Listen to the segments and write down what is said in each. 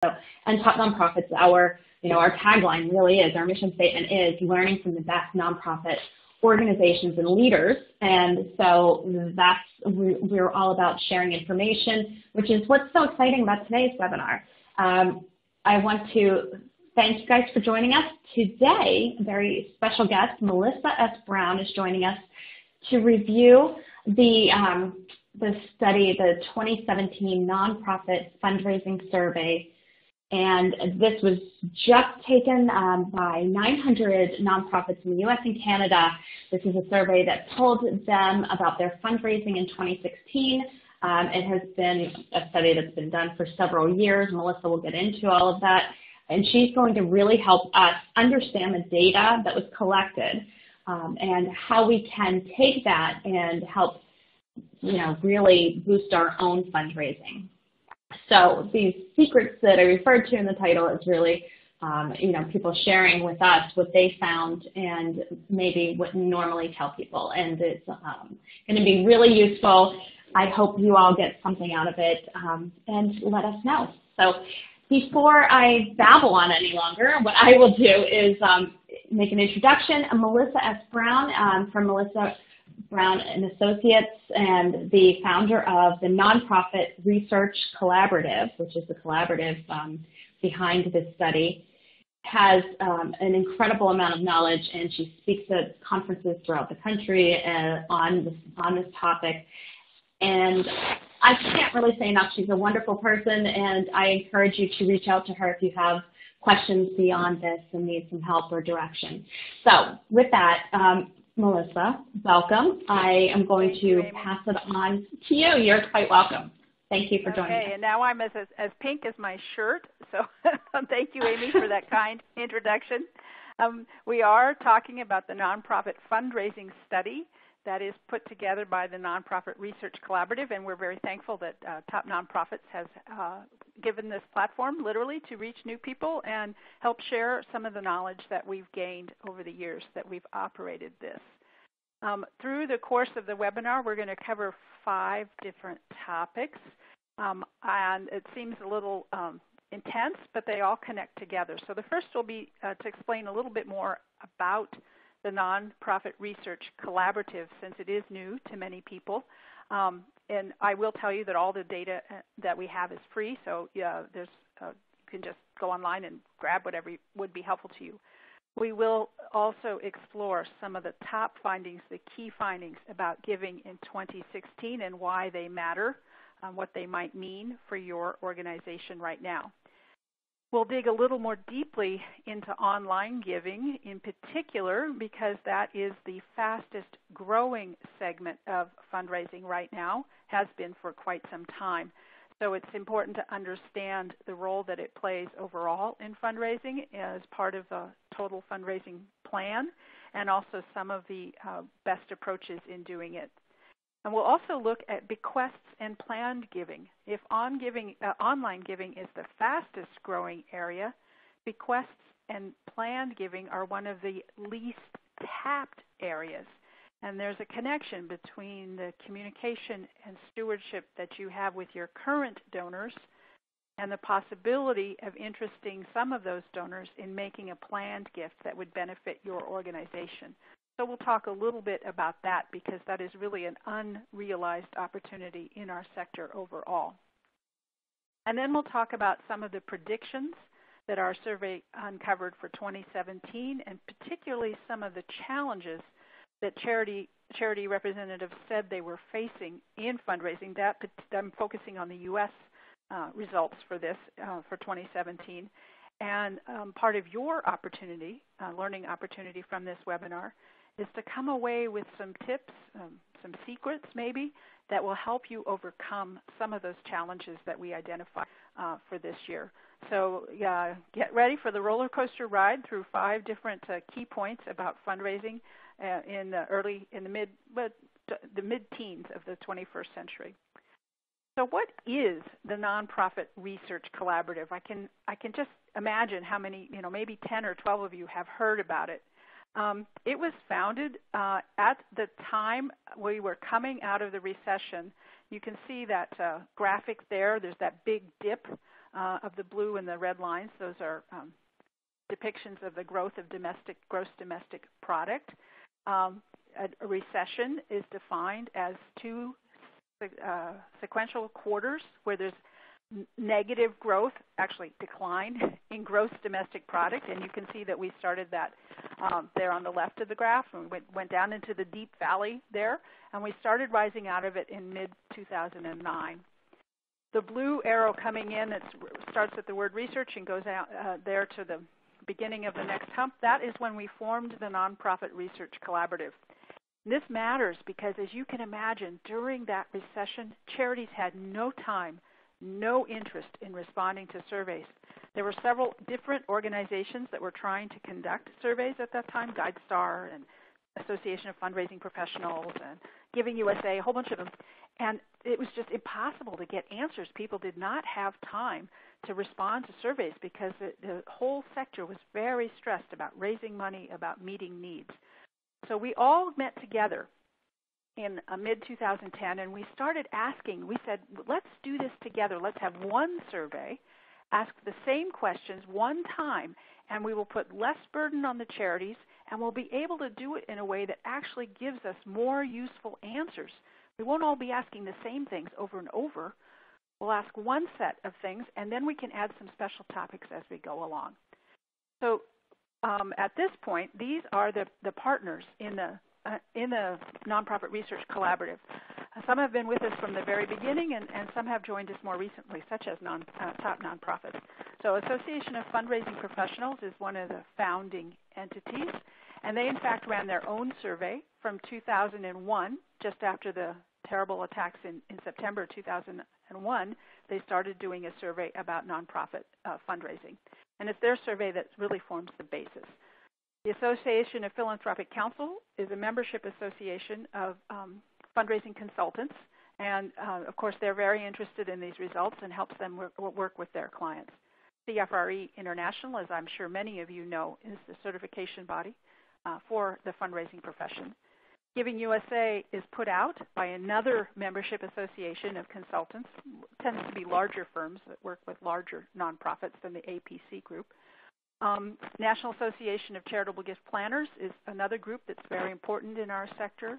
And Top Nonprofits, our tagline really is, our mission statement is learning from the best nonprofit organizations and leaders. And so we're all about sharing information, which is what's so exciting about today's webinar. I want to thank you guys for joining us today. A very special guest, Melissa S. Brown, is joining us to review the study, the 2017 Nonprofit Fundraising Survey. And this was just taken by 900 nonprofits in the U.S. and Canada. This is a survey that told them about their fundraising in 2016. It has been a study that's been done for several years. Melissa will get into all of that. And she's going to really help us understand the data that was collected and how we can take that and help, really boost our own fundraising. So these secrets that I referred to in the title is really, people sharing with us what they found and maybe wouldn't normally tell people. And it's going to be really useful. I hope you all get something out of it and let us know. So before I babble on any longer, what I will do is make an introduction. I'm Melissa S. Brown from Melissa Brown and Associates, and the founder of the Nonprofit Research Collaborative, which is the collaborative behind this study, has an incredible amount of knowledge, and she speaks at conferences throughout the country on this topic. And I can't really say enough. She's a wonderful person, and I encourage you to reach out to her if you have questions beyond this and need some help or direction. So with that, Melissa, welcome. I am going to pass it on to you. You're quite welcome. Thank you for joining us. Okay, and now I'm as pink as my shirt, so thank you, Amy, for that kind introduction. We are talking about the Nonprofit Fundraising Study that is put together by the Nonprofit Research Collaborative, and we're very thankful that Top Nonprofits has given this platform literally to reach new people and help share some of the knowledge that we've gained over the years that we've operated this. Through the course of the webinar, we're going to cover 5 different topics, and it seems a little intense, but they all connect together. So the first will be to explain a little bit more about the Nonprofit Research Collaborative, since it is new to many people. And I will tell you that all the data that we have is free, so you can just go online and grab whatever would be helpful to you. We will also explore some of the top findings, the key findings about giving in 2016 and why they matter, what they might mean for your organization right now. We'll dig a little more deeply into online giving in particular, because that is the fastest growing segment of fundraising right now, has been for quite some time. So it's important to understand the role that it plays overall in fundraising as part of a total fundraising plan, and also some of the best approaches in doing it. And we'll also look at bequests and planned giving. If online giving is the fastest growing area, bequests and planned giving are one of the least tapped areas. And there's a connection between the communication and stewardship that you have with your current donors and the possibility of interesting some of those donors in making a planned gift that would benefit your organization. So we'll talk a little bit about that, because that is really an unrealized opportunity in our sector overall. And then we'll talk about some of the predictions that our survey uncovered for 2017, and particularly some of the challenges that charity representatives said they were facing in fundraising. I'm focusing on the U.S. Results for this for 2017. And part of your opportunity, learning opportunity from this webinar, is to come away with some tips, some secrets maybe, that will help you overcome some of those challenges that we identify for this year. So get ready for the roller coaster ride through 5 different key points about fundraising in the mid-teens of the 21st century. So what is the Nonprofit Research Collaborative? I can just imagine how many, maybe 10 or 12 of you have heard about it. It was founded at the time we were coming out of the recession. You can see that graphic there. There's that big dip of the blue and the red lines. Those are depictions of the growth of gross domestic product. A recession is defined as two sequential quarters where there's negative growth, actually decline in gross domestic product, and you can see that we started that there on the left of the graph, and we went down into the deep valley there, and we started rising out of it in mid-2009. The blue arrow coming in that starts at the word research and goes out there to the beginning of the next hump, that is when we formed the Nonprofit Research Collaborative. This matters because, as you can imagine, during that recession, charities had no time, no interest in responding to surveys. There were several different organizations that were trying to conduct surveys at that time, GuideStar and Association of Fundraising Professionals and Giving USA, a whole bunch of them. And it was just impossible to get answers. People did not have time to respond to surveys because the whole sector was very stressed about raising money, about meeting needs. So we all met together in mid-2010, and we started asking, we said, let's do this together. Let's have one survey, ask the same questions one time, and we will put less burden on the charities, and we'll be able to do it in a way that actually gives us more useful answers. We won't all be asking the same things over and over. We'll ask one set of things, and then we can add some special topics as we go along. So at this point, these are the partners in the Nonprofit Research Collaborative. Some have been with us from the very beginning, and some have joined us more recently, such as TopNonprofits. So Association of Fundraising Professionals is one of the founding entities, and they, in fact, ran their own survey from 2001, just after the terrible attacks in September 2001. They started doing a survey about nonprofit fundraising, and it's their survey that really forms the basis. The Association of Philanthropic Counsel is a membership association of fundraising consultants, and of course they're very interested in these results and helps them work with their clients. CFRE International, as I'm sure many of you know, is the certification body for the fundraising profession. Giving USA is put out by another membership association of consultants, tends to be larger firms that work with larger nonprofits than the APC group. National Association of Charitable Gift Planners is another group that's very important in our sector,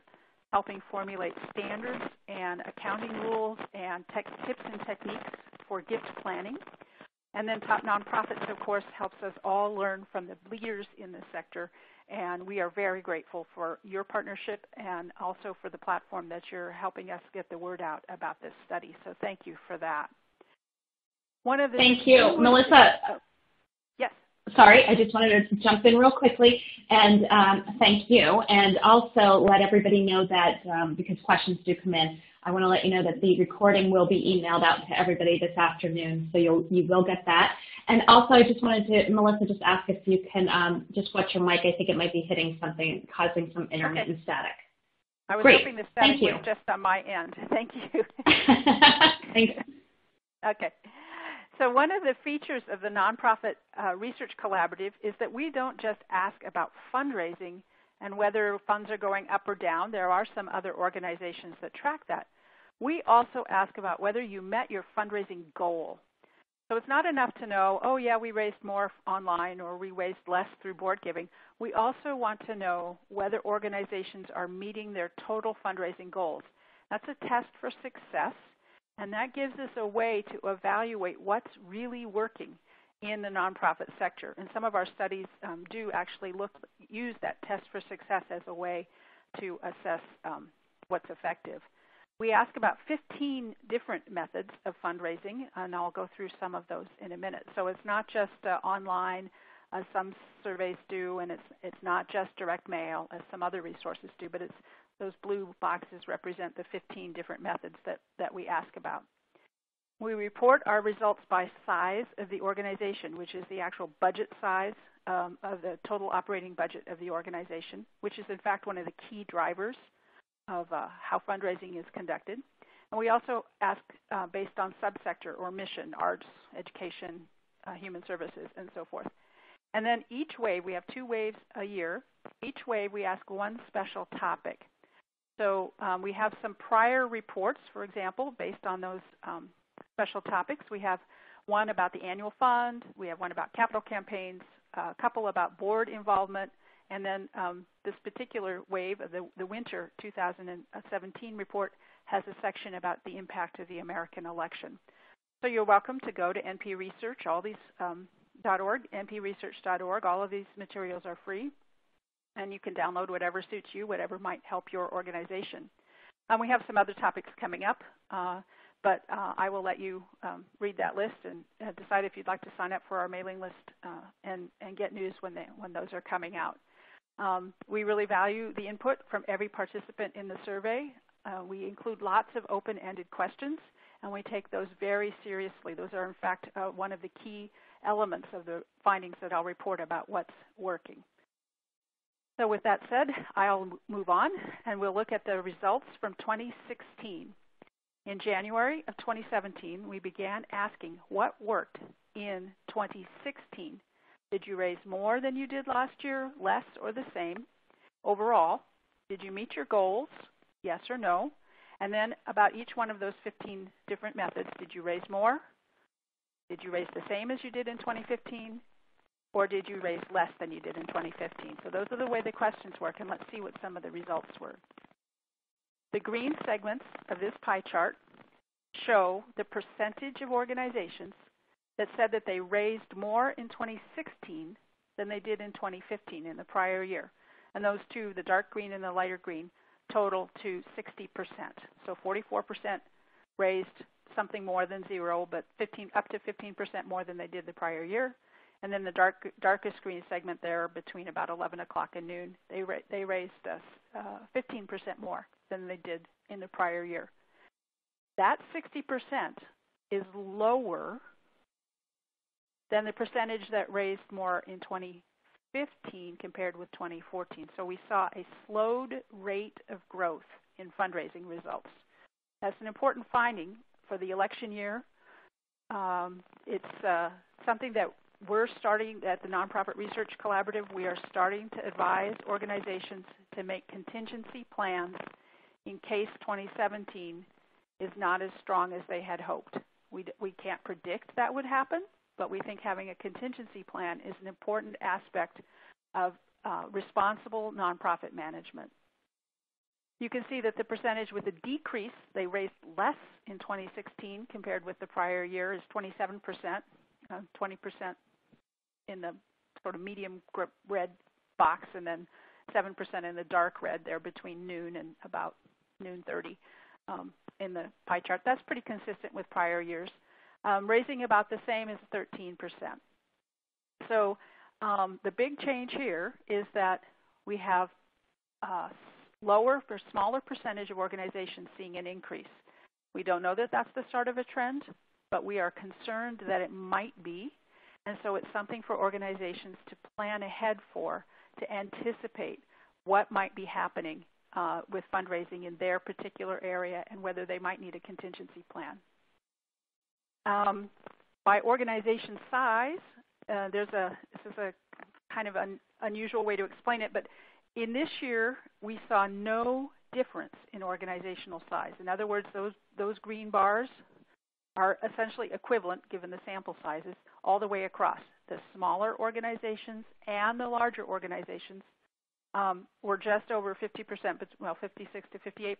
helping formulate standards and accounting rules and tips and techniques for gift planning. And then TopNonprofits, of course, helps us all learn from the leaders in the sector, and we are very grateful for your partnership and also for the platform that you're helping us get the word out about this study. So thank you for that. Thank you. Melissa. Yes. Sorry, I just wanted to jump in real quickly and thank you, and also let everybody know that because questions do come in, I want to let you know that the recording will be emailed out to everybody this afternoon, so you will get that. And also, I just wanted to, Melissa, just ask if you can just watch your mic. I think it might be hitting something, causing some intermittent static. I was Great. hoping the static was just on my end. Thank you. Thanks. Okay. So one of the features of the Nonprofit Research Collaborative is that we don't just ask about fundraising and whether funds are going up or down. There are some other organizations that track that. We also ask about whether you met your fundraising goal. So it's not enough to know, oh yeah, we raised more online or we raised less through board giving. We also want to know whether organizations are meeting their total fundraising goals. That's a test for success, and that gives us a way to evaluate what's really working in the nonprofit sector. And some of our studies do actually use that test for success as a way to assess what's effective. We ask about 15 different methods of fundraising, and I'll go through some of those in a minute. So it's not just online, as some surveys do, and it's not just direct mail, as some other resources do, but it's those blue boxes represent the 15 different methods that we ask about. We report our results by size of the organization, which is the actual budget size of the total operating budget of the organization, which is in fact one of the key drivers of how fundraising is conducted. And we also ask based on subsector or mission, arts, education, human services, and so forth. And then each wave, we have 2 waves a year. Each wave we ask one special topic. So we have some prior reports, for example, based on those special topics. We have one about the annual fund, we have one about capital campaigns, a couple about board involvement, and then this particular wave of the winter 2017 report has a section about the impact of the American election. So you're welcome to go to NP Research, all these .org, npresearch.org. All of these materials are free, and you can download whatever suits you, whatever might help your organization. We have some other topics coming up, but I will let you read that list and decide if you'd like to sign up for our mailing list and get news when those are coming out. We really value the input from every participant in the survey. We include lots of open-ended questions, and we take those very seriously. Those are, in fact, one of the key elements of the findings that I'll report about what's working. So with that said, I'll move on, and we'll look at the results from 2016. In January of 2017, we began asking what worked in 2016. Did you raise more than you did last year, less, or the same? Overall, did you meet your goals, yes or no? And then about each one of those 15 different methods, did you raise more? Did you raise the same as you did in 2015? Or did you raise less than you did in 2015? So those are the way the questions work, and let's see what some of the results were. The green segments of this pie chart show the percentage of organizations that said that they raised more in 2016 than they did in 2015 in the prior year. And those two, the dark green and the lighter green, total to 60%. So 44% raised something more than zero, but up to 15% more than they did the prior year. And then the darkest green segment there between about 11 o'clock and noon, they raised 15% more than they did in the prior year. That 60% is lower than the percentage that raised more in 2015 compared with 2014. So we saw a slowed rate of growth in fundraising results. That's an important finding for the election year. It's something that we're starting at the Nonprofit Research Collaborative. We are starting to advise organizations to make contingency plans in case 2017 is not as strong as they had hoped. We can't predict that would happen, but we think having a contingency plan is an important aspect of responsible nonprofit management. You can see that the percentage with a decrease, they raised less in 2016 compared with the prior year, is 27%, 20% in the sort of medium red box, and then 7% in the dark red there between noon and about noon 30 in the pie chart. That's pretty consistent with prior years. Raising about the same as 13%. So the big change here is that we have smaller percentage of organizations seeing an increase. We don't know that that's the start of a trend, but we are concerned that it might be. And so it's something for organizations to plan ahead for, to anticipate what might be happening with fundraising in their particular area and whether they might need a contingency plan. By organization size, this is a kind of an unusual way to explain it, but in this year, we saw no difference in organizational size. In other words, those green bars are essentially equivalent, given the sample sizes, all the way across. The smaller organizations and the larger organizations were just over 50%, but 56 to 58%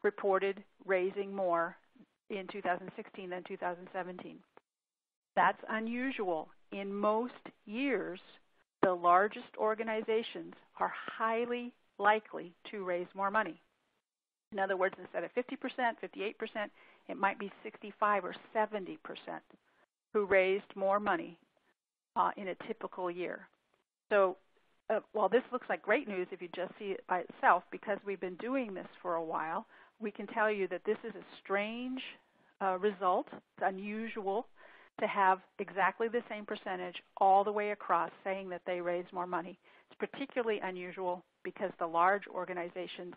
reported raising more in 2016 than 2017. That's unusual. In most years, the largest organizations are highly likely to raise more money. In other words, instead of 50%, 58%, it might be 65 or 70% who raised more money in a typical year. So while this looks like great news if you just see it by itself, because we've been doing this for a while, we can tell you that this is a strange result. It's unusual to have exactly the same percentage all the way across saying that they raise more money. It's particularly unusual because the large organizations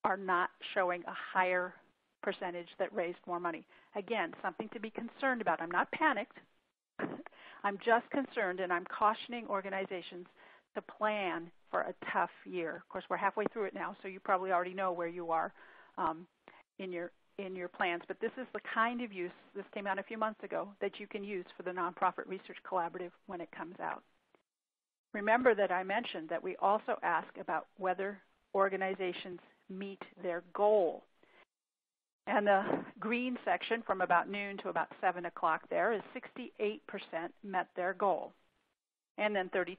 are not showing a higher percentage that raised more money. Again, something to be concerned about. I'm not panicked. I'm just concerned, and I'm cautioning organizations to plan for a tough year. Of course, we're halfway through it now, so you probably already know where you are in your in your plans, but this is the kind of use, this came out a few months ago, that you can use for the Nonprofit Research Collaborative when it comes out. Remember that I mentioned that we also ask about whether organizations meet their goal. And the green section from about noon to about 7 o'clock there is 68% met their goal, and then 32%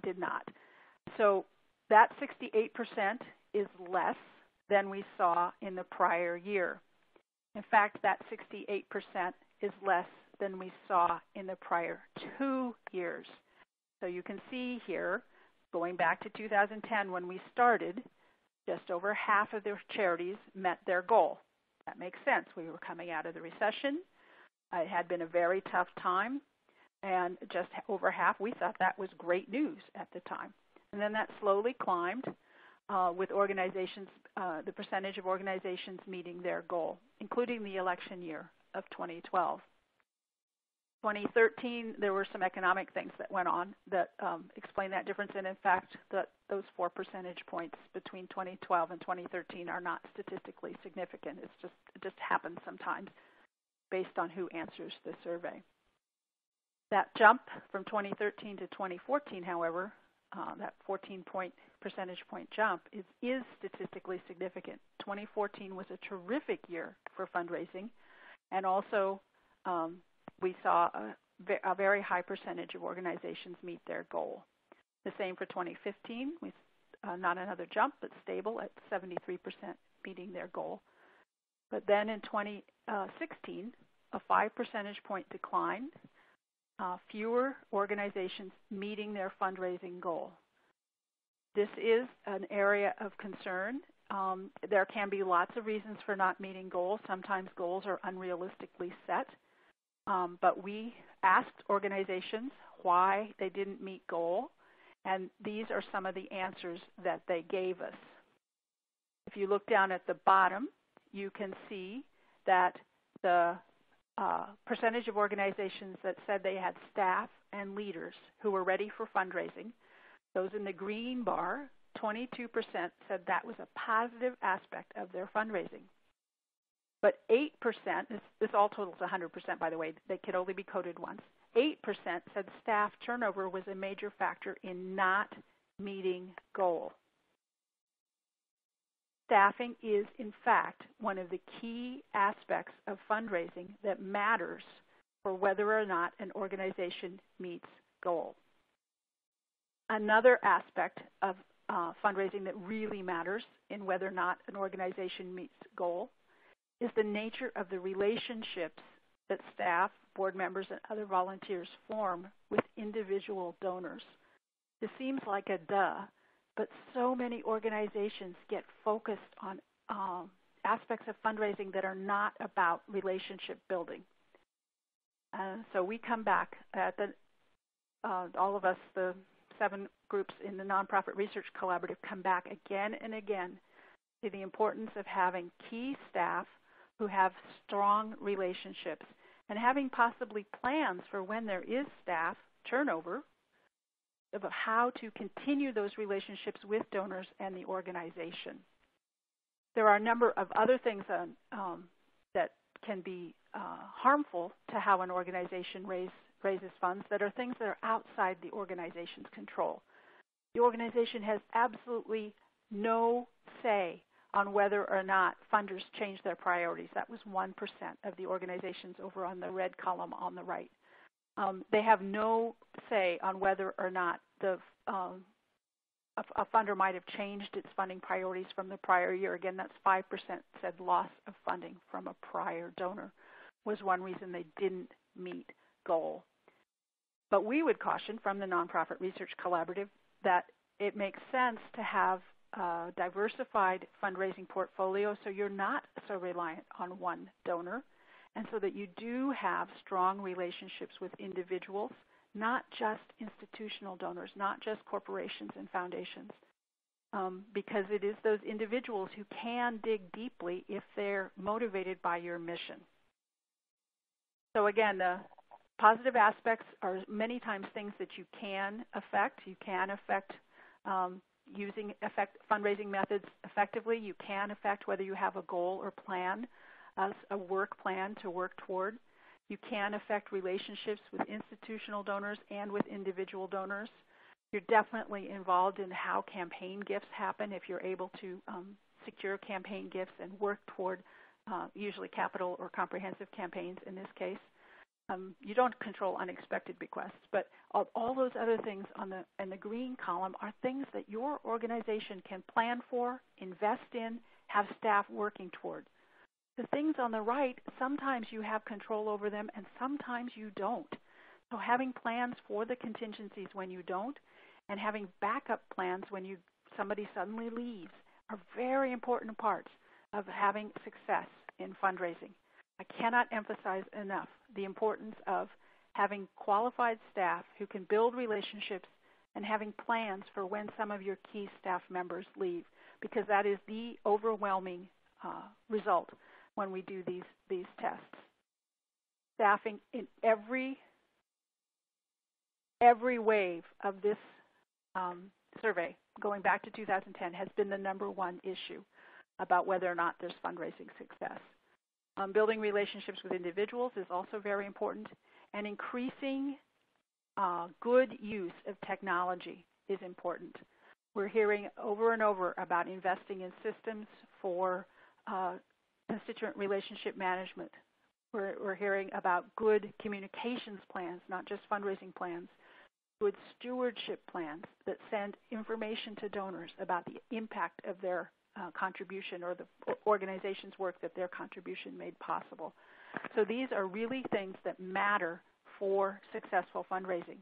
did not. So that 68% is less than we saw in the prior year. In fact, that 68% is less than we saw in the prior 2 years. So you can see here, going back to 2010 when we started, just over half of their charities met their goal. That makes sense. We were coming out of the recession. It had been a very tough time, and just over half, we thought that was great news at the time. And then that slowly climbed with organizations, the percentage of organizations meeting their goal, including the election year of 2012. 2013, there were some economic things that went on that explain that difference. And in fact, those 4 percentage points between 2012 and 2013 are not statistically significant. It just happens sometimes based on who answers the survey. That jump from 2013 to 2014, however, that 14 percentage point jump is statistically significant. 2014 was a terrific year for fundraising, and also we saw a very high percentage of organizations meet their goal. The same for 2015, not another jump, but stable at 73% meeting their goal. But then in 2016, a 5 percentage point decline, fewer organizations meeting their fundraising goal. This is an area of concern. There can be lots of reasons for not meeting goals. Sometimes goals are unrealistically set. But we asked organizations why they didn't meet goal, and these are some of the answers that they gave us. If you look down at the bottom, you can see that the percentage of organizations that said they had staff and leaders who were ready for fundraising, those in the green bar, 22% said that was a positive aspect of their fundraising. But 8%, this all totals 100%, by the way, they could only be coded once. 8% said staff turnover was a major factor in not meeting goal. Staffing is, in fact, one of the key aspects of fundraising that matters for whether or not an organization meets goal. Another aspect of fundraising that really matters in whether or not an organization meets goal is the nature of the relationships that staff, board members, and other volunteers form with individual donors. This seems like a duh, but so many organizations get focused on aspects of fundraising that are not about relationship building. So we come back at all of us, the 7 groups in the Nonprofit Research Collaborative, come back again and again to the importance of having key staff who have strong relationships and having possibly plans for when there is staff turnover about how to continue those relationships with donors and the organization. There are a number of other things that can be harmful to how an organization raises funds that are things that are outside the organization's control. The organization has absolutely no say on whether or not funders change their priorities. That was 1% of the organizations over on the red column on the right. They have no say on whether or not a funder might have changed its funding priorities from the prior year. Again, that's 5% said loss of funding from a prior donor was one reason they didn't meet goal. But we would caution from the Nonprofit Research Collaborative that it makes sense to have a diversified fundraising portfolio so you're not so reliant on one donor, and so that you do have strong relationships with individuals, not just institutional donors, not just corporations and foundations, because it is those individuals who can dig deeply if they're motivated by your mission. So again, the positive aspects are many times things that you can affect. You can affect using fundraising methods effectively, you can affect whether you have a goal or plan, a work plan to work toward. You can affect relationships with institutional donors and with individual donors. You're definitely involved in how campaign gifts happen if you're able to secure campaign gifts and work toward usually capital or comprehensive campaigns in this case. You don't control unexpected bequests, but all those other things in the green column are things that your organization can plan for, invest in, have staff working toward. The things on the right, sometimes you have control over them and sometimes you don't. So having plans for the contingencies when you don't and having backup plans when somebody suddenly leaves are very important parts of having success in fundraising. I cannot emphasize enough the importance of having qualified staff who can build relationships and having plans for when some of your key staff members leave, because that is the overwhelming result when we do these tests. Staffing in every wave of this survey, going back to 2010, has been the #1 issue about whether or not there's fundraising success. Building relationships with individuals is also very important, and increasing good use of technology is important. We're hearing over and over about investing in systems for constituent relationship management. We're hearing about good communications plans, not just fundraising plans, good stewardship plans that send information to donors about the impact of their contribution or the organization's work that their contribution made possible. So these are really things that matter for successful fundraising.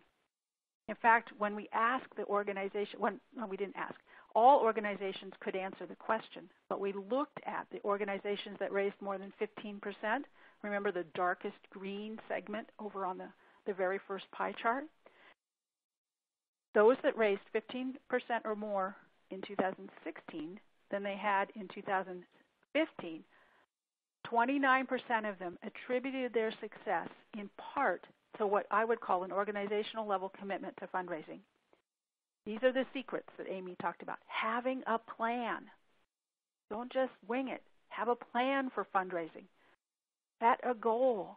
In fact, when we asked the organization, we didn't ask, all organizations could answer the question, but we looked at the organizations that raised more than 15%. Remember the darkest green segment over on the very first pie chart? Those that raised 15% or more in 2016 than they had in 2015, 29% of them attributed their success in part to what I would call an organizational level commitment to fundraising. These are the secrets that Amy talked about. Having a plan. Don't just wing it. Have a plan for fundraising. Set a goal.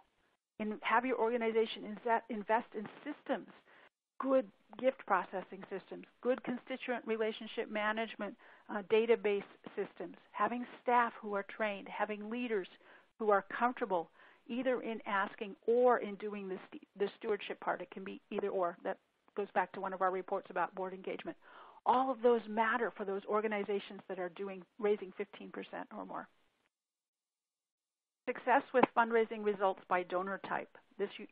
And have your organization invest in systems, good gift processing systems, good constituent relationship management database systems, having staff who are trained, having leaders who are comfortable either in asking or in doing the stewardship part. It can be either or. That goes back to one of our reports about board engagement. All of those matter for those organizations that are raising 15% or more. Success with fundraising results by donor type.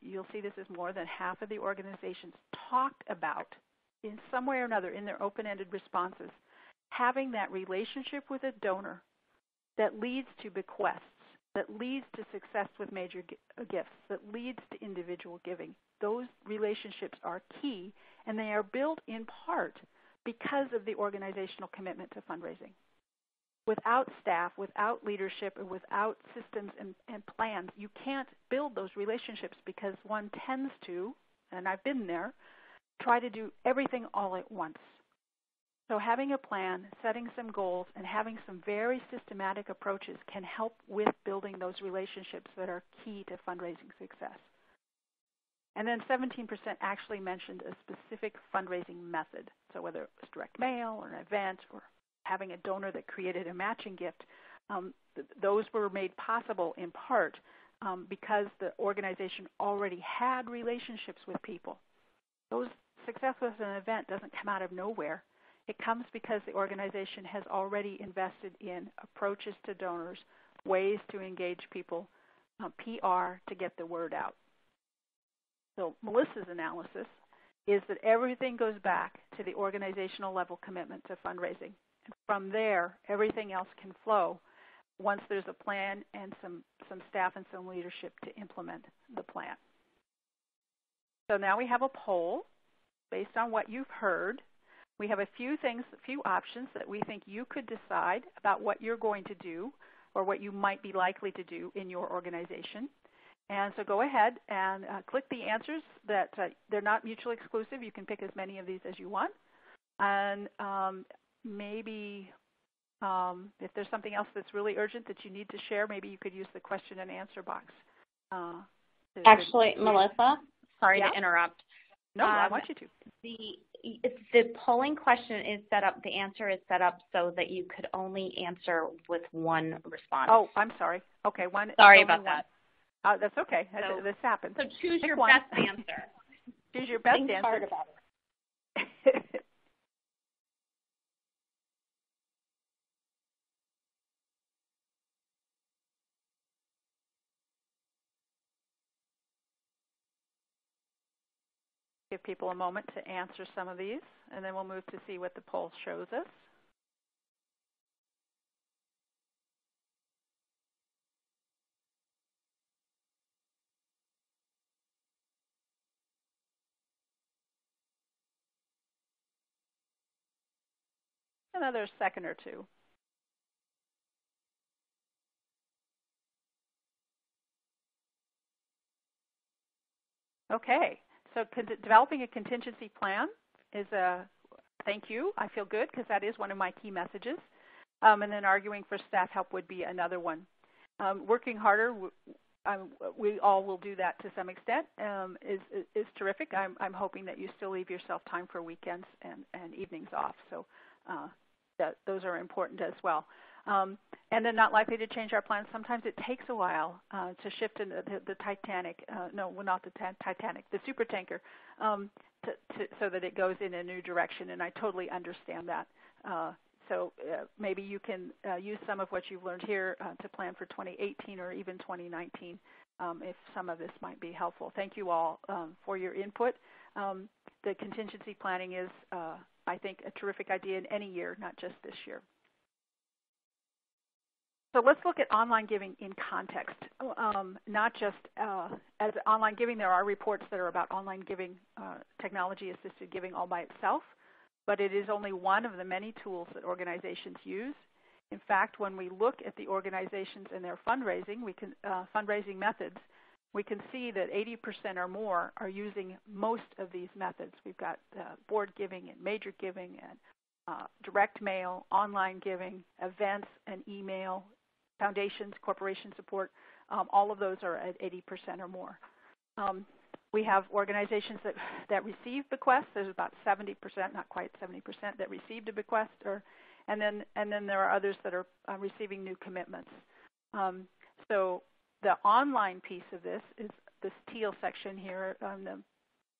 You'll see this is more than half of the organizations talked about in some way or another in their open-ended responses, having that relationship with a donor that leads to bequests, that leads to success with major gifts, that leads to individual giving. Those relationships are key, and they are built in part because of the organizational commitment to fundraising. Without staff, without leadership, or without systems and plans, you can't build those relationships because one tends to, and I've been there, try to do everything all at once. So having a plan, setting some goals, and having some very systematic approaches can help with building those relationships that are key to fundraising success. And then 17% actually mentioned a specific fundraising method. So whether it was direct mail or an event or having a donor that created a matching gift, those were made possible in part because the organization already had relationships with people. Those success with an event doesn't come out of nowhere. It comes because the organization has already invested in approaches to donors, ways to engage people, PR to get the word out. So Melissa's analysis is that everything goes back to the organizational level commitment to fundraising. And from there, everything else can flow once there's a plan and some staff and some leadership to implement the plan. So now we have a poll based on what you've heard. We have a few options that we think you could decide about what you're going to do or what you might be likely to do in your organization. And so go ahead and click the answers that they're not mutually exclusive. You can pick as many of these as you want. And maybe if there's something else that's really urgent that you need to share, maybe you could use the question and answer box. Actually, Melissa, sorry to interrupt. No, I want you to. The polling question is set up, the answer is set up so that you could only answer with one response. Oh, I'm sorry. Okay, one. Sorry about that. That's okay. So, this happens. So choose your best answer. Choose your best answer. Think hard about it. Give people a moment to answer some of these, and then we'll move to see what the poll shows us. Another second or two. Okay, so developing a contingency plan is a thank you. I feel good because that is one of my key messages. And then arguing for staff help would be another one. Working harder, we all will do that to some extent, is terrific. I'm hoping that you still leave yourself time for weekends and evenings off. So those are important as well. And then not likely to change our plans. Sometimes it takes a while to shift into the Titanic, not the Titanic, the supertanker, so that it goes in a new direction, and I totally understand that. So maybe you can use some of what you've learned here to plan for 2018 or even 2019 if some of this might be helpful. Thank you all for your input. The contingency planning is, I think, a terrific idea in any year, not just this year. So let's look at online giving in context, not just as online giving. There are reports that are about online giving, technology-assisted giving all by itself, but it is only one of the many tools that organizations use. In fact, when we look at the organizations and their fundraising, fundraising methods, we can see that 80% or more are using most of these methods. We've got board giving and major giving and direct mail, online giving, events and email, foundations, corporation support. All of those are at 80% or more. We have organizations that receive bequests. There's about 70%, not quite 70%, that received a bequest, and then there are others that are receiving new commitments. So the online piece of this is this teal section here on the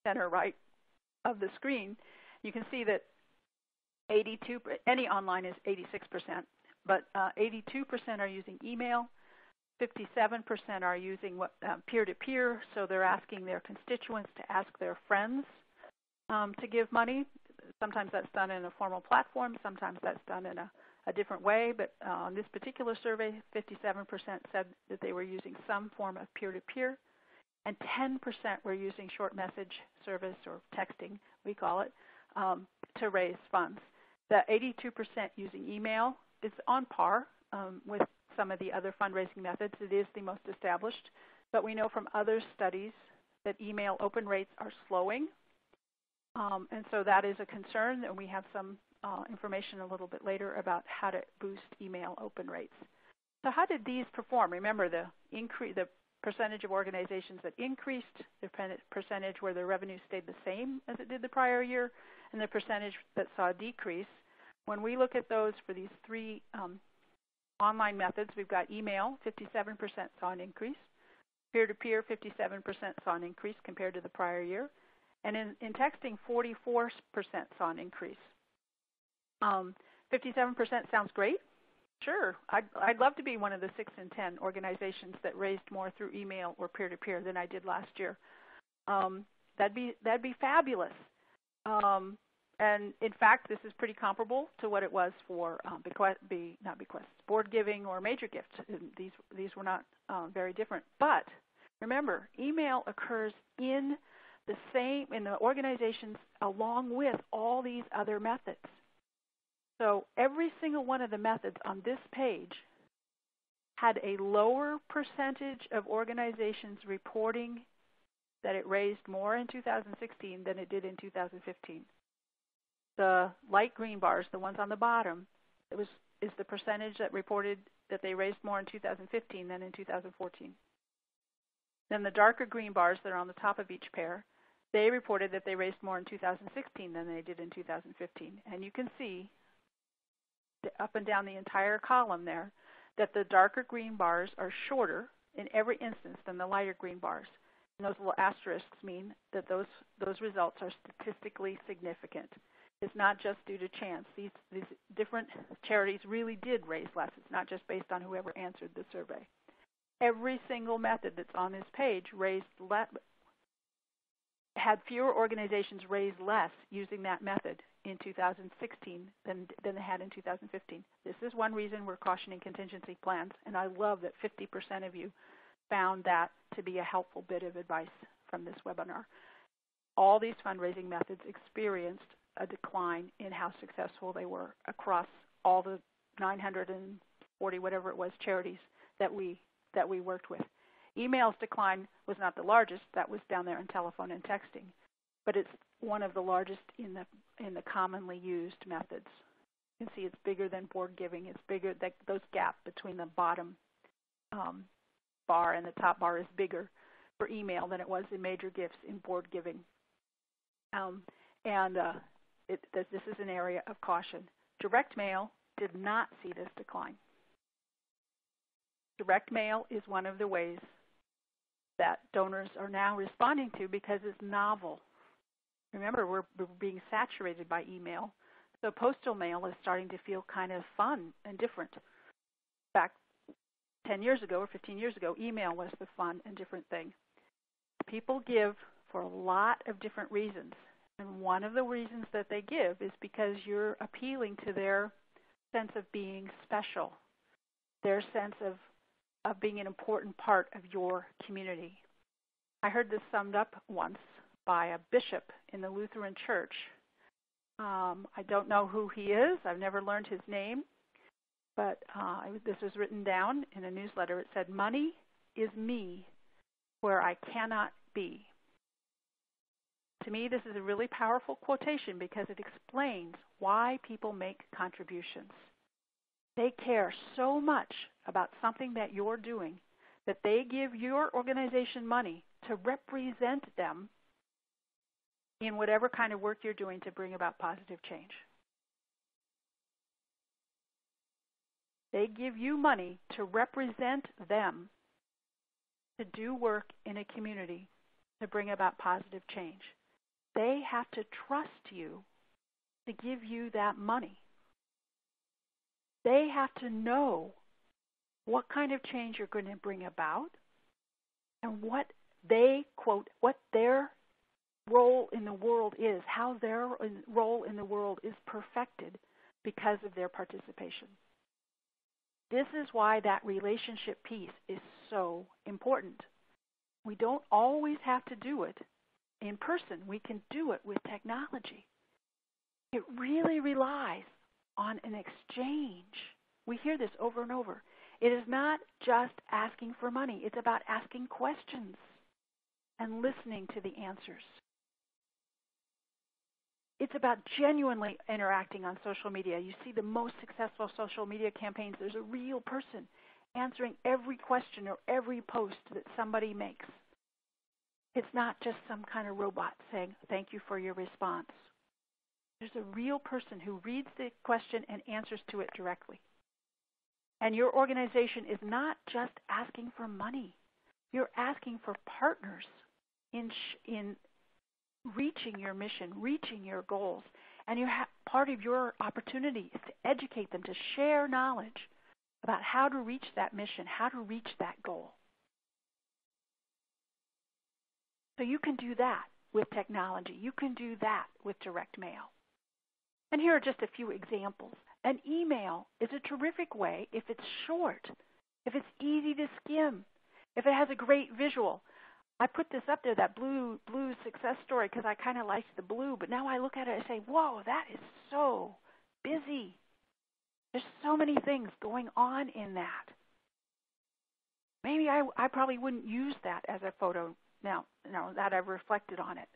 center right of the screen. You can see that any online is 86%, but 82% are using email. 57% are using peer-to-peer, so they're asking their constituents to ask their friends to give money. Sometimes that's done in a formal platform. Sometimes that's done in a different way. But on this particular survey, 57% said that they were using some form of peer-to-peer, and 10% were using short message service, or texting, we call it, to raise funds. The 82% using email is on par with some of the other fundraising methods. It is the most established, but we know from other studies that email open rates are slowing, and so that is a concern, and we have some information a little bit later about how to boost email open rates. So how did these perform? Remember, the percentage of organizations that increased, the percentage where their revenue stayed the same as it did the prior year, and the percentage that saw a decrease. When we look at those for these three online methods, we've got email, 57% saw an increase. Peer-to-peer, 57% saw an increase compared to the prior year. And in texting, 44% saw an increase. 57% sounds great. Sure, I'd love to be one of the 6 in 10 organizations that raised more through email or peer-to-peer than I did last year. That'd be fabulous. And in fact, this is pretty comparable to what it was for board giving or major gifts. These were not very different. But remember, email occurs in the organizations along with all these other methods. So every single one of the methods on this page had a lower percentage of organizations reporting that it raised more in 2016 than it did in 2015. The light green bars, the ones on the bottom, is the percentage that reported that they raised more in 2015 than in 2014. Then the darker green bars that are on the top of each pair, they reported that they raised more in 2016 than they did in 2015. And you can see up and down the entire column there that the darker green bars are shorter in every instance than the lighter green bars. And those little asterisks mean that those results are statistically significant. It's not just due to chance. These different charities really did raise less. It's not just based on whoever answered the survey. Every single method that's on this page had fewer organizations raise less using that method in 2016 than they had in 2015. This is one reason we're cautioning contingency plans, and I love that 50% of you found that to be a helpful bit of advice from this webinar. All these fundraising methods experienced a decline in how successful they were across all the 940 whatever it was charities that we worked with. Email's decline was not the largest. That was down there in telephone and texting, but it's one of the largest in the commonly used methods. You can see it's bigger than board giving. It's bigger. Those gap between the bottom bar and the top bar is bigger for email than it was in major gifts in board giving. This is an area of caution. Direct mail did not see this decline. Direct mail is one of the ways that donors are now responding to because it's novel. Remember, we're being saturated by email, so postal mail is starting to feel kind of fun and different. Back 10 years ago or 15 years ago, email was the fun and different thing. People give for a lot of different reasons, and one of the reasons that they give is because you're appealing to their sense of being special, their sense of being an important part of your community. I heard this summed up once by a bishop in the Lutheran Church. I don't know who he is. I've never learned his name, but this was written down in a newsletter. It said, "Money is me where I cannot be." To me, this is a really powerful quotation because it explains why people make contributions. They care so much about something that you're doing that they give your organization money to represent them in whatever kind of work you're doing to bring about positive change. They give you money to represent them to do work in a community to bring about positive change. They have to trust you to give you that money. They have to know what kind of change you're going to bring about and what they, quote, what their role in the world is, how their role in the world is perfected because of their participation. This is why that relationship piece is so important. We don't always have to do it in person. We can do it with technology. It really relies on an exchange. We hear this over and over. It is not just asking for money. It's about asking questions and listening to the answers. It's about genuinely interacting on social media. You see the most successful social media campaigns, there's a real person answering every question or every post that somebody makes. It's not just some kind of robot saying, "Thank you for your response." There's a real person who reads the question and answers to it directly. And your organization is not just asking for money. You're asking for partners in reaching your mission, reaching your goals. And part of your opportunity is to educate them, to share knowledge about how to reach that mission, how to reach that goal. So you can do that with technology. You can do that with direct mail. And here are just a few examples. An email is a terrific way if it's short, if it's easy to skim, if it has a great visual. I put this up there, that blue success story, because I kind of liked the blue, but now I look at it and say, whoa, that is so busy. There's so many things going on in that. Maybe I probably wouldn't use that as a photo now that I've reflected on it.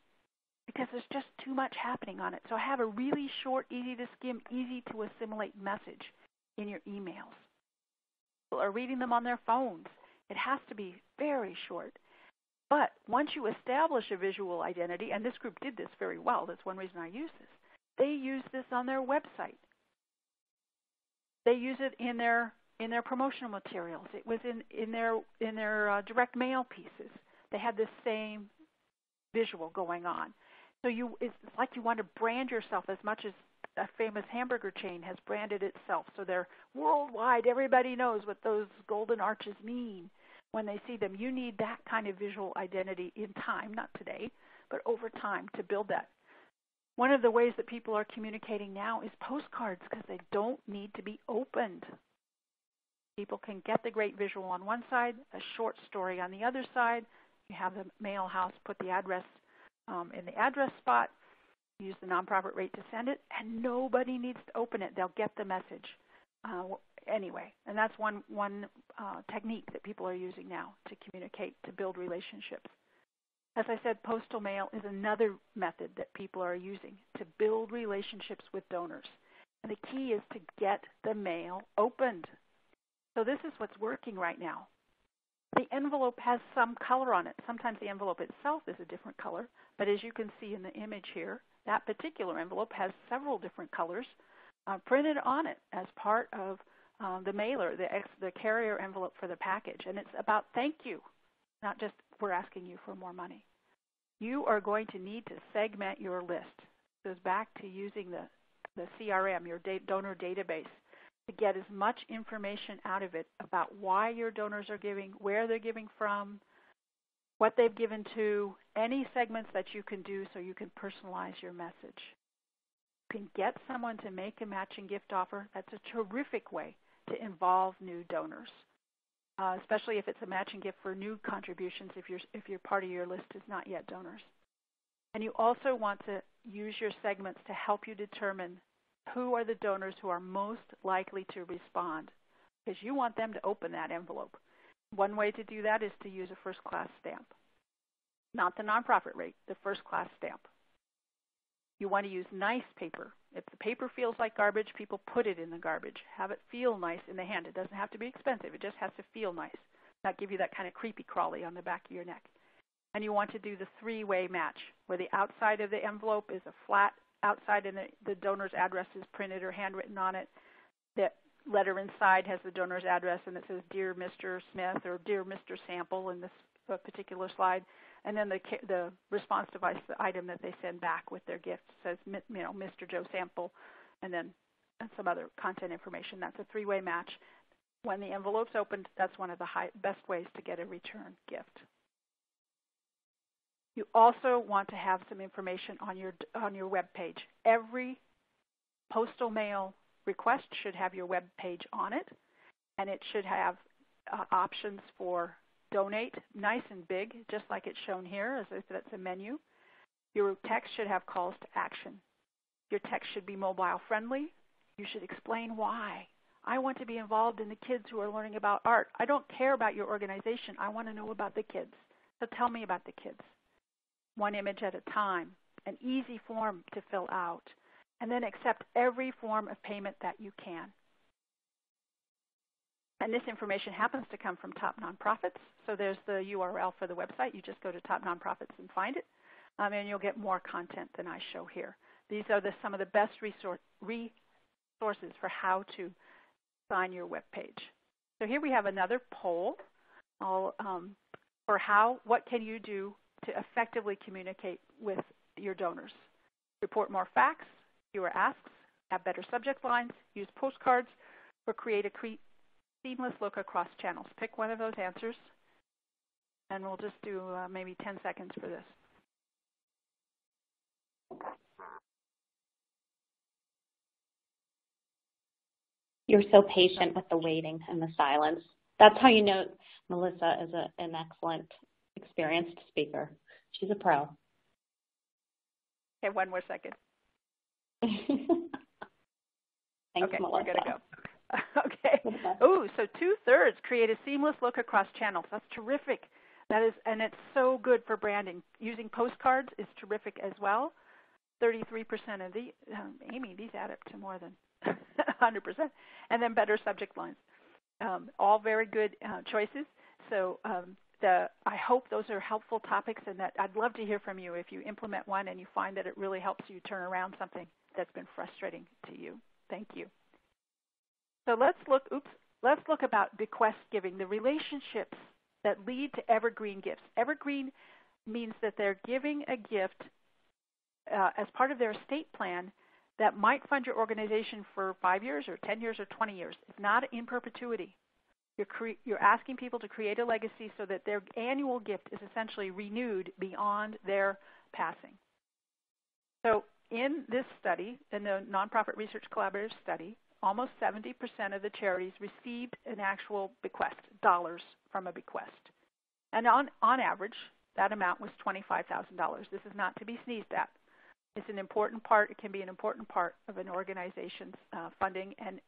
because there's just too much happening on it. So have a really short, easy to skim, easy to assimilate message in your emails. People are reading them on their phones. It has to be very short. But once you establish a visual identity, and this group did this very well, that's one reason I use this, they use this on their website. They use it in their promotional materials. It was in their direct mail pieces. They had this same visual going on. So it's like you want to brand yourself as much as a famous hamburger chain has branded itself. So they're worldwide. Everybody knows what those golden arches mean when they see them. You need that kind of visual identity in time, not today, but over time to build that. One of the ways that people are communicating now is postcards because they don't need to be opened. People can get the great visual on one side, a short story on the other side. You have the mail house put the address in the address spot, use the nonprofit rate to send it, and nobody needs to open it. They'll get the message anyway. And that's one technique that people are using now to communicate, to build relationships. As I said, postal mail is another method that people are using to build relationships with donors. And the key is to get the mail opened. So this is what's working right now. The envelope has some color on it. Sometimes the envelope itself is a different color, but as you can see in the image here, that particular envelope has several different colors printed on it as part of the mailer, the carrier envelope for the package. And it's about thank you, not just we're asking you for more money. You are going to need to segment your list. It goes back to using the CRM, your donor database, to get as much information out of it about why your donors are giving, where they're giving from, what they've given to, any segments that you can do so you can personalize your message. You can get someone to make a matching gift offer. That's a terrific way to involve new donors, especially if it's a matching gift for new contributions if your part of your list is not yet donors. And you also want to use your segments to help you determine who are the donors who are most likely to respond, because you want them to open that envelope. One way to do that is to use a first-class stamp, not the nonprofit rate, the first-class stamp. You want to use nice paper. If the paper feels like garbage, people put it in the garbage. Have it feel nice in the hand. It doesn't have to be expensive. It just has to feel nice, not give you that kind of creepy crawly on the back of your neck. And you want to do the three-way match, where the outside of the envelope is a flat outside and the donor's address is printed or handwritten on it. The letter inside has the donor's address and it says Dear Mr. Smith or Dear Mr. Sample in this particular slide. And then the response device, the item that they send back with their gift, says Mr. Joe Sample, and then some other content information. That's a three-way match. When the envelope's opened, that's one of the best ways to get a return gift. You also want to have some information on your web page. Every postal mail request should have your web page on it, and it should have options for donate, nice and big, just like it's shown here, as if that's a menu. Your text should have calls to action. Your text should be mobile friendly. You should explain why. I want to be involved in the kids who are learning about art. I don't care about your organization. I want to know about the kids. So tell me about the kids. One image at a time, an easy form to fill out, and then accept every form of payment that you can. And this information happens to come from TopNonprofits, so there's the URL for the website. You just go to TopNonprofits and find it, and you'll get more content than I show here. These are some of the best resources for how to design your web page. So here we have another poll for what can you do to effectively communicate with your donors. Report more facts, fewer asks, have better subject lines, use postcards, or create a seamless look across channels. Pick one of those answers, and we'll just do maybe 10 seconds for this. You're so patient with the waiting and the silence. That's how you know Melissa is an excellent, experienced speaker. She's a pro. Okay, one more second. Thanks, okay, Melissa. We're going to go. Okay. Ooh, so 2/3 create a seamless look across channels. That's terrific. That is, and it's so good for branding. Using postcards is terrific as well. 33% of the, Amy, these add up to more than 100%. And then better subject lines. All very good choices. So I hope those are helpful topics, and that I'd love to hear from you if you implement one and you find that it really helps you turn around something that's been frustrating to you. Thank you. So let's look about bequest giving, the relationships that lead to evergreen gifts. Evergreen means that they're giving a gift as part of their estate plan that might fund your organization for 5 years or 10 years or 20 years. It's not in perpetuity. You're asking people to create a legacy so that their annual gift is essentially renewed beyond their passing. So in this study, in the Nonprofit Research Collaborative study, almost 70% of the charities received an actual bequest, dollars from a bequest. And on average, that amount was $25,000. This is not to be sneezed at. It's an important part. It can be an important part of an organization's funding. And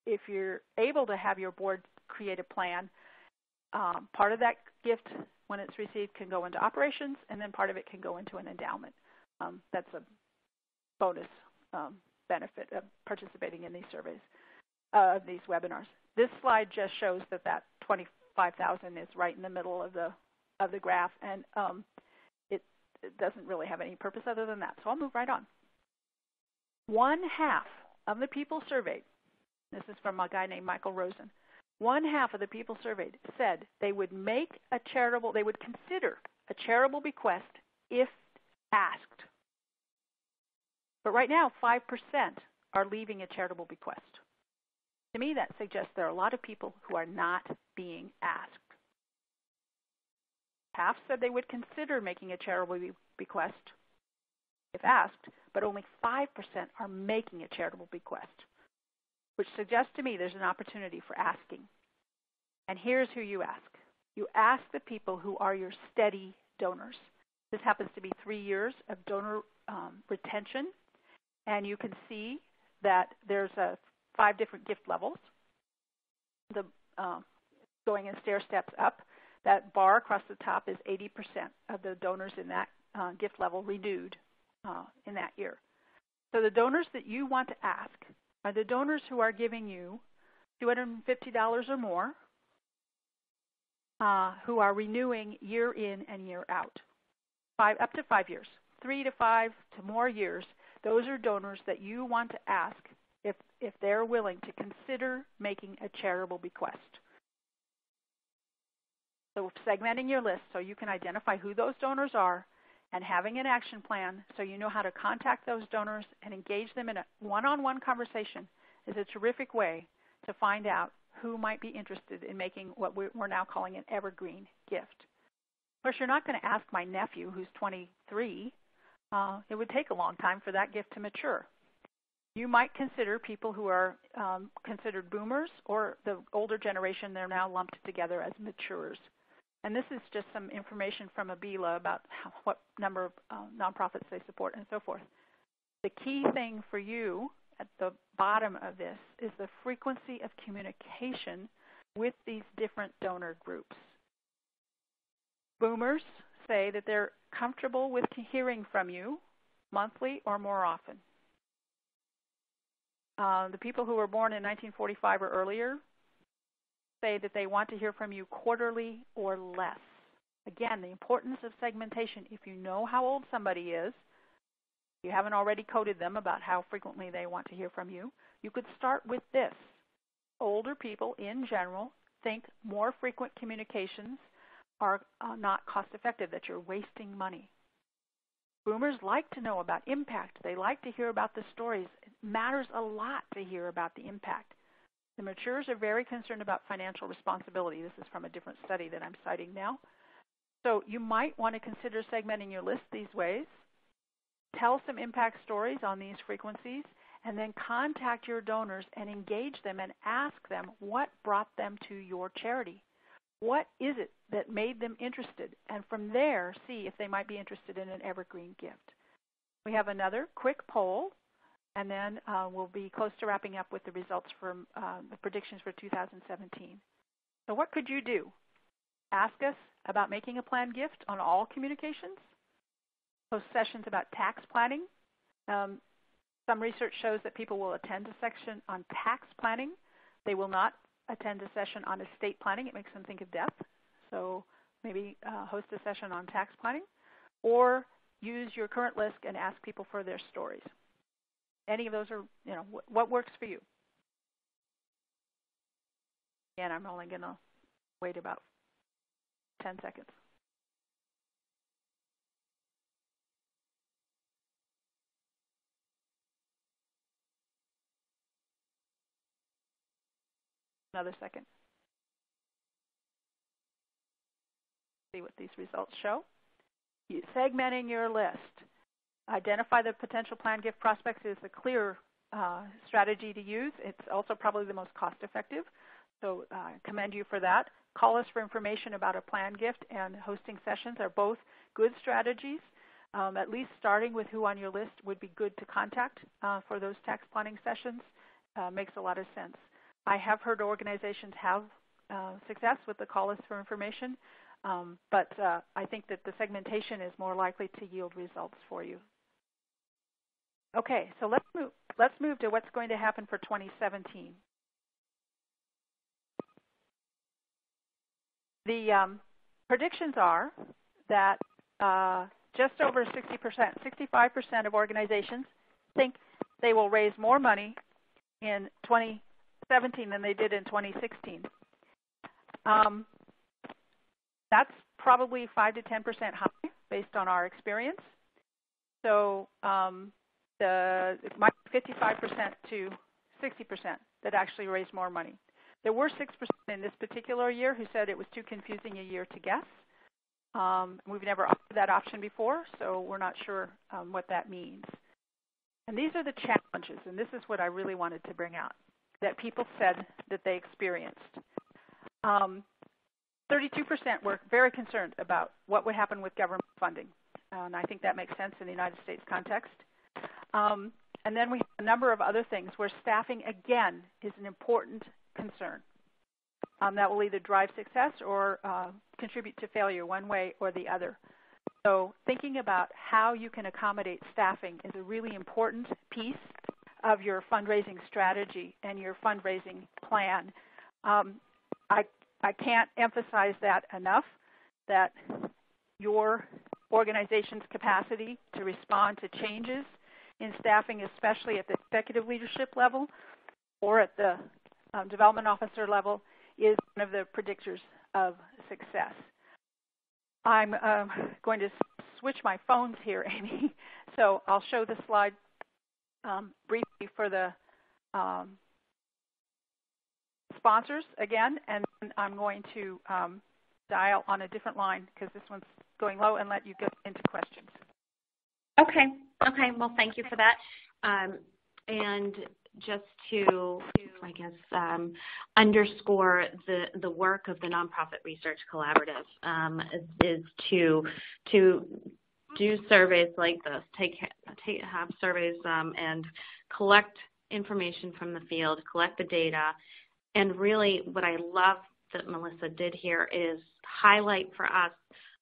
if you're able to have your board create a plan, part of that gift, when it's received, can go into operations, and then part of it can go into an endowment. That's a bonus benefit of participating in these surveys, these webinars. This slide just shows that $25,000 is right in the middle of the graph, and it doesn't really have any purpose other than that. So I'll move right on. 1/2 of the people surveyed, this is from a guy named Michael Rosen, 1/2 of the people surveyed said they would consider a charitable bequest if asked. But right now, 5% are leaving a charitable bequest. To me, that suggests there are a lot of people who are not being asked. Half said they would consider making a charitable bequest if asked, but only 5% are making a charitable bequest, which suggests to me there's an opportunity for asking. And here's who you ask. You ask the people who are your steady donors. This happens to be 3 years of donor retention. And you can see that there's 5 different gift levels. Going in stair steps up, that bar across the top is 80% of the donors in that gift level renewed in that year. So the donors that you want to ask are the donors who are giving you $250 or more, who are renewing year in and year out, up to 5 years, 3 to 5 to more years. Those are donors that you want to ask if they're willing to consider making a charitable bequest. So segmenting your list so you can identify who those donors are and having an action plan so you know how to contact those donors and engage them in a one-on-one conversation is a terrific way to find out who might be interested in making what we're now calling an evergreen gift. Of course, you're not going to ask my nephew who's 23. It would take a long time for that gift to mature. You might consider people who are considered boomers or the older generation. They're now lumped together as maturers. And this is just some information from ABILA about what number of nonprofits they support and so forth. The key thing for you at the bottom of this is the frequency of communication with these different donor groups. Boomers say that they're comfortable with hearing from you monthly or more often. The people who were born in 1945 or earlier say that they want to hear from you quarterly or less. Again, the importance of segmentation. If you know how old somebody is, you haven't already coded them about how frequently they want to hear from you, you could start with this. Older people in general think more frequent communications are not cost-effective, that you're wasting money. Boomers like to know about impact. They like to hear about the stories. It matters a lot to hear about the impact. The maturers are very concerned about financial responsibility. This is from a different study that I'm citing now. So you might want to consider segmenting your list these ways. Tell some impact stories on these frequencies, and then contact your donors and engage them and ask them what brought them to your charity. What is it that made them interested? And from there, see if they might be interested in an evergreen gift. We have another quick poll, and then we'll be close to wrapping up with the results from the predictions for 2017. So what could you do? ask us about making a planned gift on all communications. Host sessions about tax planning. Some research shows that people will attend a section on tax planning. They will not attend a session on estate planning. It makes them think of death. So maybe host a session on tax planning, or use your current list and ask people for their stories. Any of those are, what works for you? And I'm only going to wait about 10 seconds. Another second. See what these results show. Segmenting your list. Identify the potential planned gift prospects is a clear strategy to use. It's also probably the most cost-effective, so I commend you for that. Call us for information about a planned gift, and hosting sessions are both good strategies. At least starting with who on your list would be good to contact for those tax planning sessions makes a lot of sense. I have heard organizations have success with the call us for information, but I think that the segmentation is more likely to yield results for you. Okay, so let's move to what's going to happen for 2017. The predictions are that just over 60%, 65% of organizations think they will raise more money in 2017 than they did in 2016. That's probably 5 to 10% high based on our experience. So it might be 55% to 60% that actually raised more money. There were 6% in this particular year who said it was too confusing a year to guess. We've never offered that option before, so we're not sure what that means. And these are the challenges, and this is what I really wanted to bring out, that people said that they experienced. 32% were very concerned about what would happen with government funding, and I think that makes sense in the United States context. And then we have a number of other things where staffing, again, is an important concern. That will either drive success or contribute to failure one way or the other. So thinking about how you can accommodate staffing is a really important piece of your fundraising strategy and your fundraising plan. I can't emphasize that enough, that your organization's capacity to respond to changes in staffing, especially at the executive leadership level or at the development officer level, is one of the predictors of success. I'm going to switch my phones here, Amy, so I'll show the slide briefly for the sponsors again, and then I'm going to dial on a different line because this one's going low and let you get into questions. Okay. Well, thank you for that. And just to, I guess, underscore the work of the Nonprofit Research Collaborative is to do surveys like this, have surveys and collect information from the field, collect the data, and really what I love that Melissa did here is highlight for us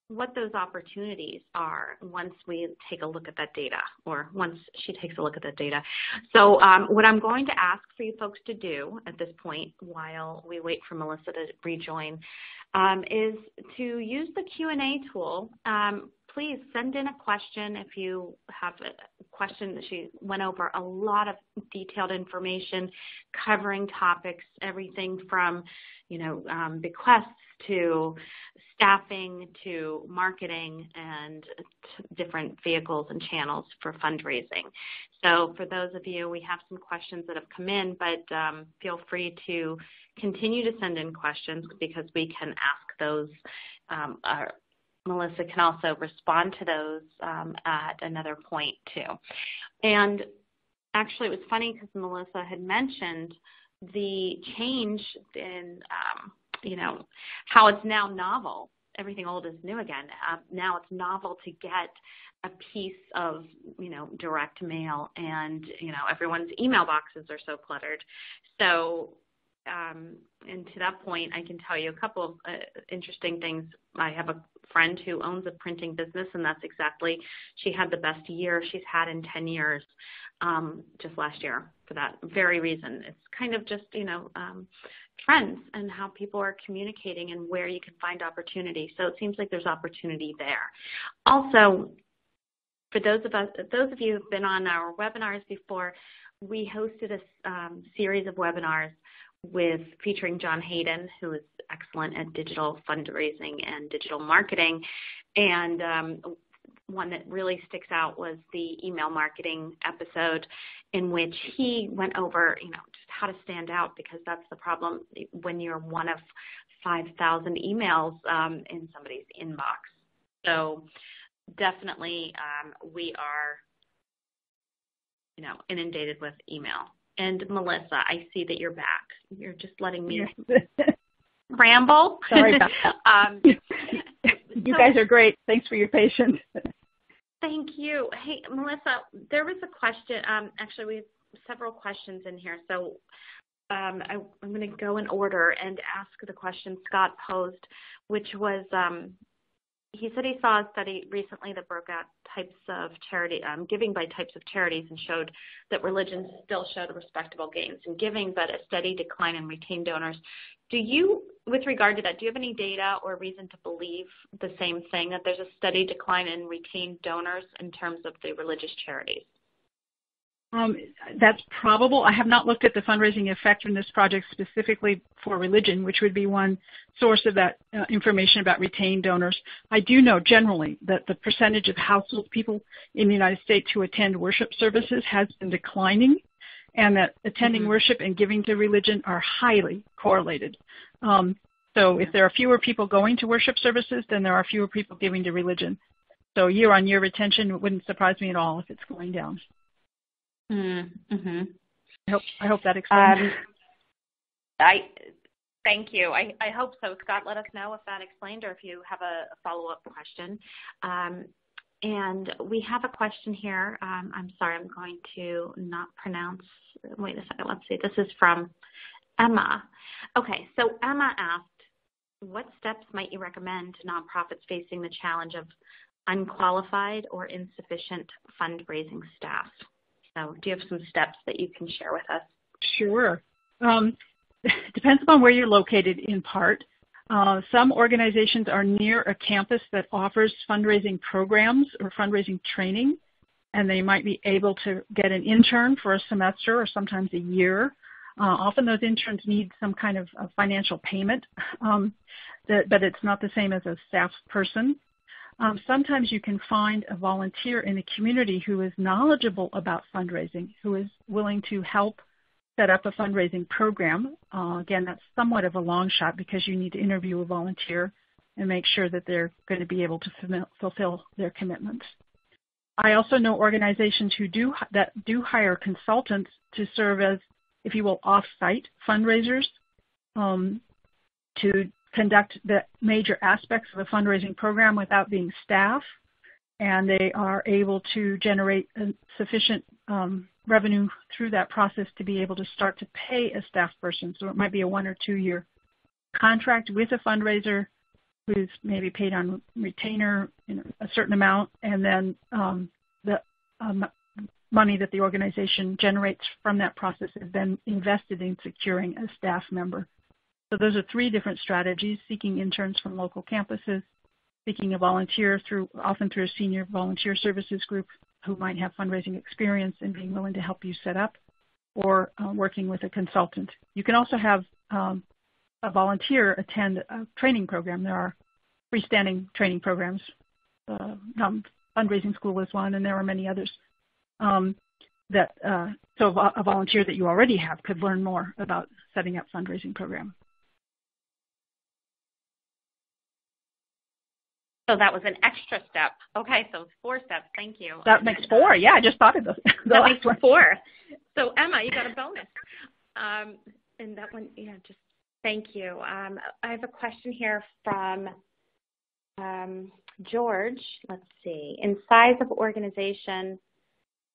what those opportunities are once we take a look at that data, or once she takes a look at that data. So what I'm going to ask for you folks to do at this point, while we wait for Melissa to rejoin, is to use the Q&A tool. Please send in a question if you have a question. She went over a lot of detailed information covering topics, everything from, bequests to staffing to marketing and different vehicles and channels for fundraising. So for those of you, we have some questions that have come in, but feel free to continue to send in questions because we can ask those. Melissa can also respond to those at another point too. And actually it was funny because Melissa had mentioned the change in, how it's now novel. Everything old is new again. Now it's novel to get a piece of, direct mail, and, everyone's email boxes are so cluttered. So and to that point, I can tell you a couple of interesting things. I have a friend who owns a printing business, and that's exactly, she had the best year she's had in 10 years just last year for that very reason. It's kind of just, trends and how people are communicating and where you can find opportunity. So it seems like there's opportunity there. Also, for those of you who've been on our webinars before, we hosted a series of webinars featuring John Hayden, who is excellent at digital fundraising and digital marketing. And one that really sticks out was the email marketing episode, in which he went over, just how to stand out, because that's the problem when you're one of 5,000 emails in somebody's inbox. So definitely we are, inundated with email. And Melissa, I see that you're back. You're just letting me ramble. Sorry about that. You guys are great. Thanks for your patience. Thank you. Hey, Melissa, there was a question. Actually, we have several questions in here. So I'm going to go in order and ask the question Scott posed, which was, he said he saw a study recently that broke out types of charity, giving by types of charities, and showed that religion still showed respectable gains in giving, but a steady decline in retained donors. With regard to that, do you have any data or reason to believe the same thing, that there's a steady decline in retained donors in terms of the religious charities? That's probable. I have not looked at the fundraising effectiveness project specifically for religion, which would be one source of that information about retained donors. I do know generally that the percentage of household people in the United States who attend worship services has been declining, and that attending worship and giving to religion are highly correlated. So if there are fewer people going to worship services, then there are fewer people giving to religion. So year-on-year retention wouldn't surprise me at all if it's going down. Mm-hmm. I hope that explains. Thank you. I hope so. Scott, let us know if that explained or if you have a follow-up question. And we have a question here. I'm sorry, I'm going to not pronounce. Wait a second. Let's see. This is from Emma. Okay, so Emma asked, what steps might you recommend to nonprofits facing the challenge of unqualified or insufficient fundraising staff? So do you have some steps that you can share with us? Sure. Depends upon where you're located in part. Some organizations are near a campus that offers fundraising programs or fundraising training, and they might be able to get an intern for a semester or sometimes a year. Often those interns need some kind of financial payment, but it's not the same as a staff person. Sometimes you can find a volunteer in the community who is knowledgeable about fundraising, who is willing to help set up a fundraising program. Again, that's somewhat of a long shot because you need to interview a volunteer and make sure that they're going to be able to fulfill their commitments. I also know organizations who do hire consultants to serve as, if you will, off-site fundraisers to conduct the major aspects of a fundraising program without being staff, and they are able to generate sufficient revenue through that process to be able to start to pay a staff person. So it might be a 1 or 2 year contract with a fundraiser who's maybe paid on retainer a certain amount, and then the money that the organization generates from that process is then invested in securing a staff member. So those are 3 different strategies: seeking interns from local campuses, seeking a volunteer often through a senior volunteer services group who might have fundraising experience and being willing to help you set up, or working with a consultant. You can also have a volunteer attend a training program. There are freestanding training programs. Fundraising School is one, and there are many others. So a volunteer that you already have could learn more about setting up fundraising program. So that was an extra step. Okay, so it's 4 steps. Thank you. That makes 4. Yeah, I just thought of those. That makes 4. So Emma, you got a bonus. And that one, just thank you. I have a question here from George. Let's see. In size of organization,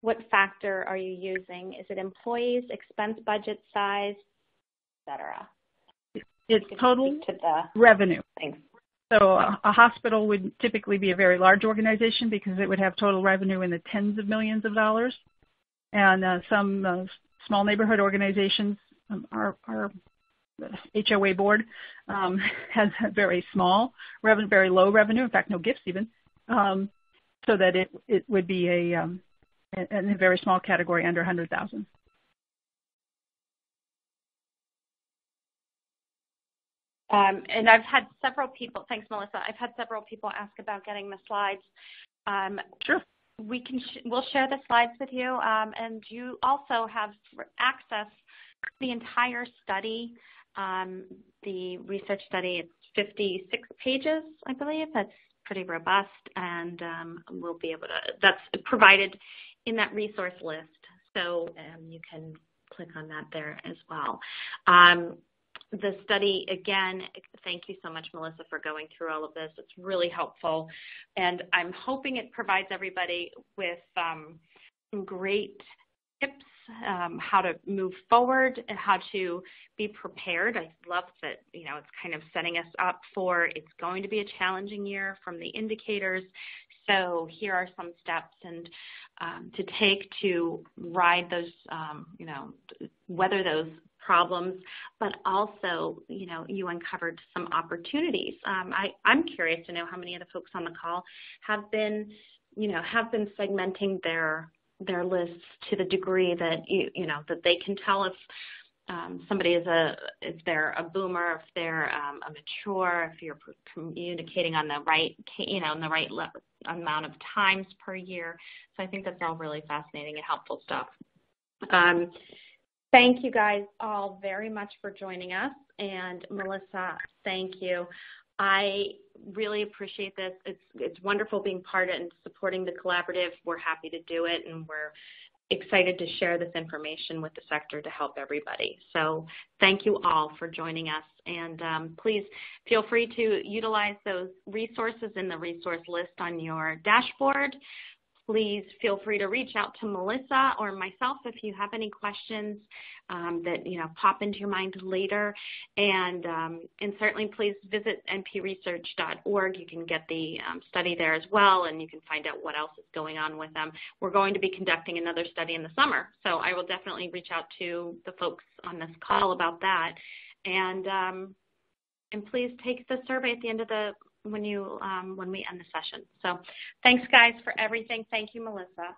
what factor are you using? Is it employees, expense budget size, cetera? It's total revenue. Thanks. So a hospital would typically be a very large organization because it would have total revenue in the tens of millions of dollars. And some small neighborhood organizations, our HOA board has a very small revenue, very low revenue, in fact, no gifts even, so that it would be in a very small category under 100,000. And I've had several people, thanks Melissa, I've had several people ask about getting the slides. Sure. We'll share the slides with you, and you also have access to the entire study, the research study. It's 56 pages, I believe. That's pretty robust, and we'll be able to, that's provided in that resource list, so you can click on that there as well. The study, again, thank you so much, Melissa, for going through all of this. It's really helpful, and I'm hoping it provides everybody with some great tips, how to move forward and how to be prepared. I love that, it's kind of setting us up for it's going to be a challenging year from the indicators. So here are some steps and to take to ride those, weather those problems, but also, you uncovered some opportunities. I'm curious to know how many of the folks on the call have been segmenting their lists to the degree that that they can tell if somebody if they're a boomer, if they're a mature, if you're communicating on the right, amount of times per year. So I think that's all really fascinating and helpful stuff. Thank you guys all very much for joining us. And Melissa, thank you. I really appreciate this. It's wonderful being part of and supporting the collaborative. We're happy to do it, and we're excited to share this information with the sector to help everybody. So thank you all for joining us. And please feel free to utilize those resources in the resource list on your dashboard. Please feel free to reach out to Melissa or myself if you have any questions that pop into your mind later. And certainly please visit npresearch.org. You can get the study there as well, and you can find out what else is going on with them. We're going to be conducting another study in the summer, so I will definitely reach out to the folks on this call about that. And please take the survey at the end of when we end the session. So thanks, guys, for everything. Thank you, Melissa.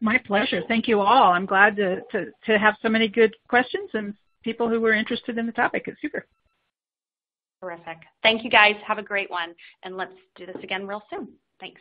My pleasure. Thank you all. I'm glad to have so many good questions and people who were interested in the topic. It's super. Terrific. Thank you, guys. Have a great one. And let's do this again real soon. Thanks.